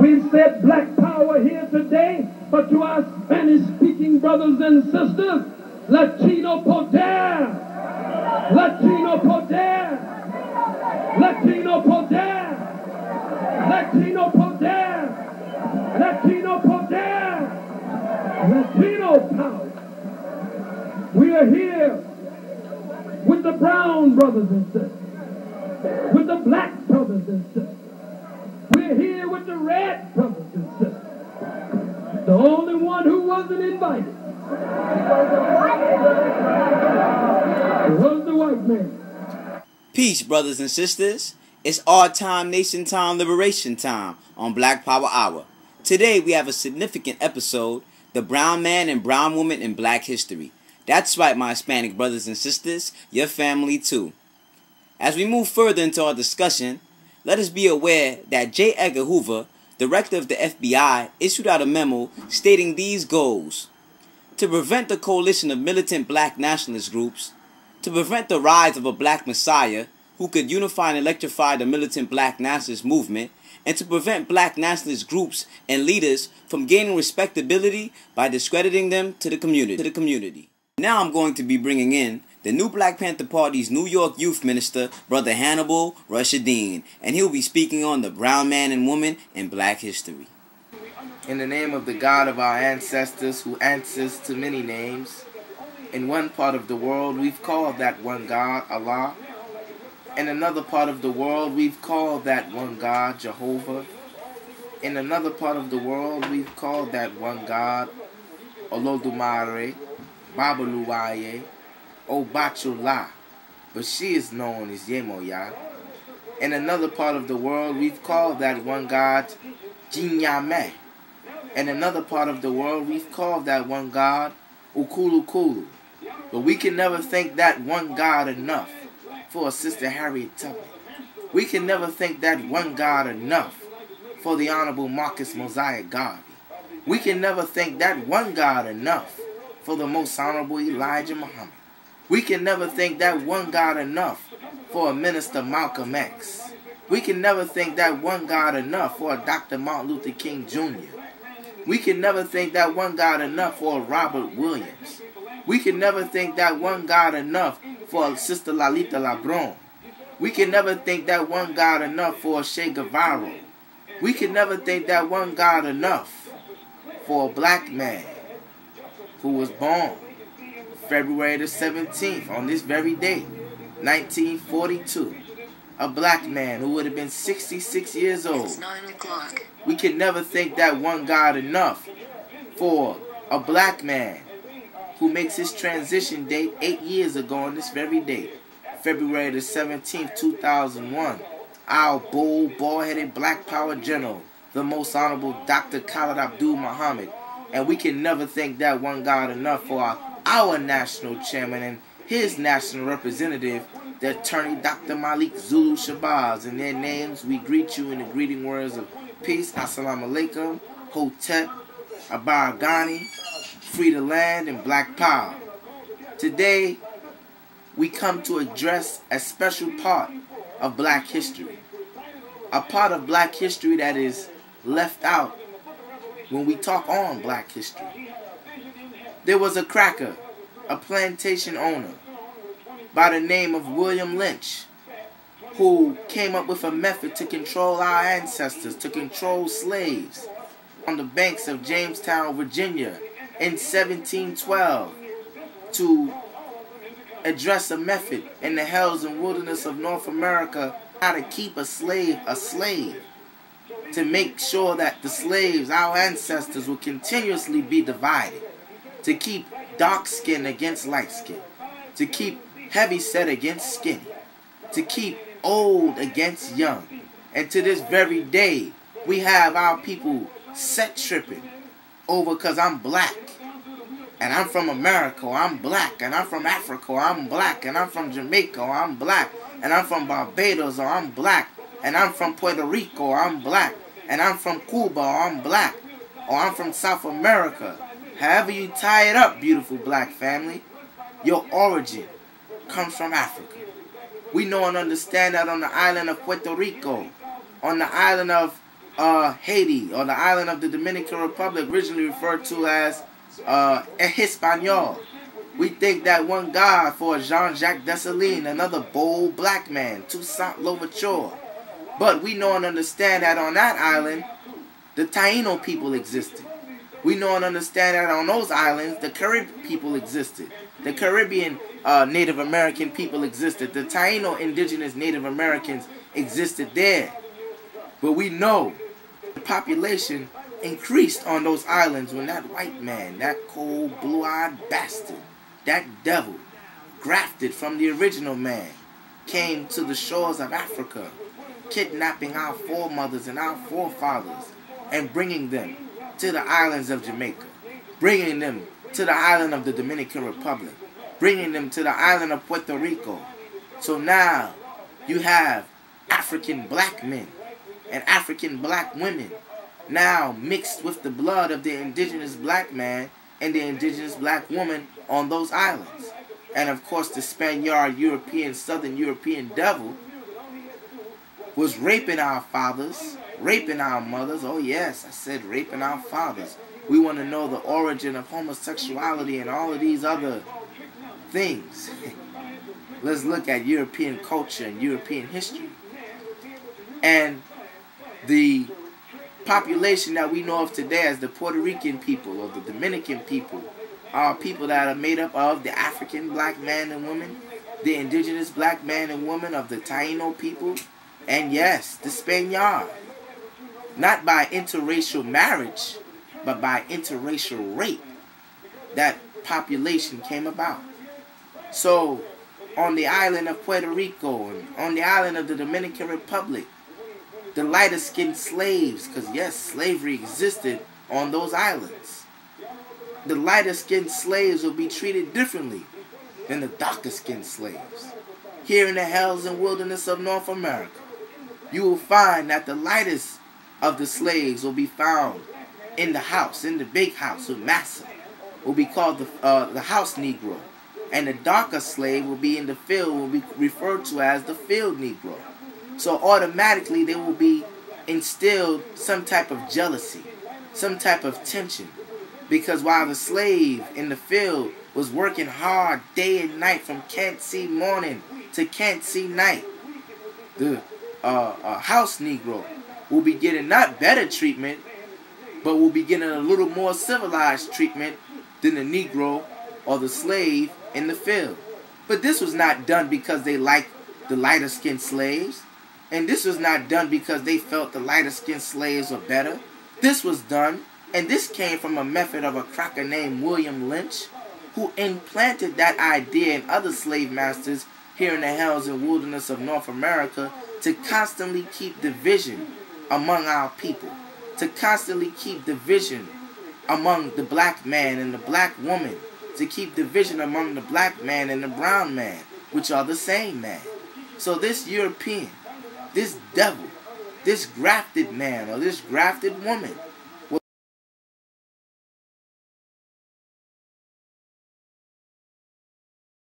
We said black power here today, but to our Spanish-speaking brothers and sisters, Latino poder! Latino poder! Latino poder! Latino poder! Latino poder! Latino power! We are here with the brown brothers and sisters, with the black brothers and sisters. We're here with the red brothers and sisters. The only one who wasn't invited was the white man. Peace, brothers and sisters. It's our time, nation time, liberation time on Black Power Hour. Today we have a significant episode, the brown man and brown woman in black history. That's right, my Hispanic brothers and sisters, your family too. As we move further into our discussion, let us be aware that J. Edgar Hoover, director of the FBI, issued out a memo stating these goals: to prevent the coalition of militant black nationalist groups, to prevent the rise of a black messiah who could unify and electrify the militant black nationalist movement, and to prevent black nationalist groups and leaders from gaining respectability by discrediting them to the community. Now I'm going to be bringing in the new Black Panther Party's New York Youth Minister, Brother Hannibal Rashideen, and he'll be speaking on the brown man and woman in black history. In the name of the God of our ancestors who answers to many names, in one part of the world we've called that one God Allah. In another part of the world we've called that one God Jehovah. In another part of the world we've called that one God Olodumare, Babaluwaye, Obachula, but she is known as Yemoya. In another part of the world we've called that one God Jinyame. In another part of the world we've called that one God Ukulukulu. But we can never thank that one God enough for Sister Harriet Tubman. We can never thank that one God enough for the Honorable Marcus Mosiah Garvey. We can never thank that one God enough for the Most Honorable Elijah Muhammad. We can never thank that one God enough for a Minister Malcolm X. We can never thank that one God enough for a Dr. Martin Luther King Jr. We can never thank that one God enough for a Robert Williams. We can never thank that one God enough for Sister Lalita Labron. We can never thank that one God enough for Che Guevara. We can never thank that one God enough for a black man who was born February the 17th on this very day, 1942. A black man who would have been 66 years old. It's 9 o'clock. We can never thank that one God enough for a black man who makes his transition date 8 years ago on this very day, February the 17th, 2001. Our bold, bald-headed black power general, the Most Honorable Dr. Khalid Abdul Muhammad. And we can never thank that one God enough for our national chairman and his national representative, the attorney Dr. Malik Zulu Shabazz. In their names, we greet you in the greeting words of peace, assalamu alaikum, hotep, abaragani, free the land, and black power. Today, we come to address a special part of black history. A part of black history that is left out when we talk on black history. There was a cracker, a plantation owner by the name of William Lynch, who came up with a method to control our ancestors, to control slaves on the banks of Jamestown, Virginia in 1712, to address a method in the hells and wilderness of North America how to keep a slave, to make sure that the slaves, our ancestors, will continuously be divided, to keep dark skin against light skin, to keep heavy set against skinny, to keep old against young. And to this very day, we have our people set tripping over because I'm black, and I'm from America, or I'm black, and I'm from Africa, or I'm black, and I'm from Jamaica, or I'm black, and I'm from Barbados, or I'm black, and I'm from Puerto Rico, or I'm black, and I'm from Cuba, or I'm black, or I'm from South America. However you tie it up, beautiful black family, your origin comes from Africa. We know and understand that on the island of Puerto Rico, on the island of Haiti, or the island of the Dominican Republic, originally referred to as Hispanic. We think that one God for Jean-Jacques Dessalines, another bold black man, Toussaint Louverture. But we know and understand that on that island, the Taino people existed. We know and understand that on those islands, the Caribbean people existed. The Caribbean Native American people existed. The Taino indigenous Native Americans existed there. But we know the population increased on those islands when that white man, that cold, blue-eyed bastard, that devil, grafted from the original man, came to the shores of Africa, kidnapping our foremothers and our forefathers and bringing them to the islands of Jamaica, bringing them to the island of the Dominican Republic, bringing them to the island of Puerto Rico. So now you have African black men and African black women now mixed with the blood of the indigenous black man and the indigenous black woman on those islands. And of course the Spaniard, European, Southern European devil was raping our fathers, raping our mothers. Oh yes, I said raping our fathers. We want to know the origin of homosexuality and all of these other things. Let's look at European culture and European history. And the population that we know of today as the Puerto Rican people or the Dominican people are people that are made up of the African black man and woman, the indigenous black man and woman of the Taino people, and yes, the Spaniard. Not by interracial marriage, but by interracial rape, that population came about. So, on the island of Puerto Rico and on the island of the Dominican Republic, the lighter-skinned slaves, because yes, slavery existed on those islands. The lighter-skinned slaves will be treated differently than the darker-skinned slaves. Here in the hells and wilderness of North America, you will find that the lightest of the slaves will be found in the house, in the big house with massa, will be called the house Negro. And the darker slave will be in the field, will be referred to as the field Negro. So automatically there will be instilled some type of jealousy, some type of tension. Because while the slave in the field was working hard day and night from can't see morning to can't see night, the house Negro will be getting not better treatment, but will be getting a little more civilized treatment than the Negro or the slave in the field. But this was not done because they liked the lighter-skinned slaves. And this was not done because they felt the lighter-skinned slaves were better. This was done, and this came from a method of a cracker named William Lynch, who implanted that idea in other slave masters here in the hells and wilderness of North America to constantly keep division among our people, to constantly keep division among the black man and the black woman, to keep division among the black man and the brown man, which are the same man. So this European, this devil, this grafted man or this grafted woman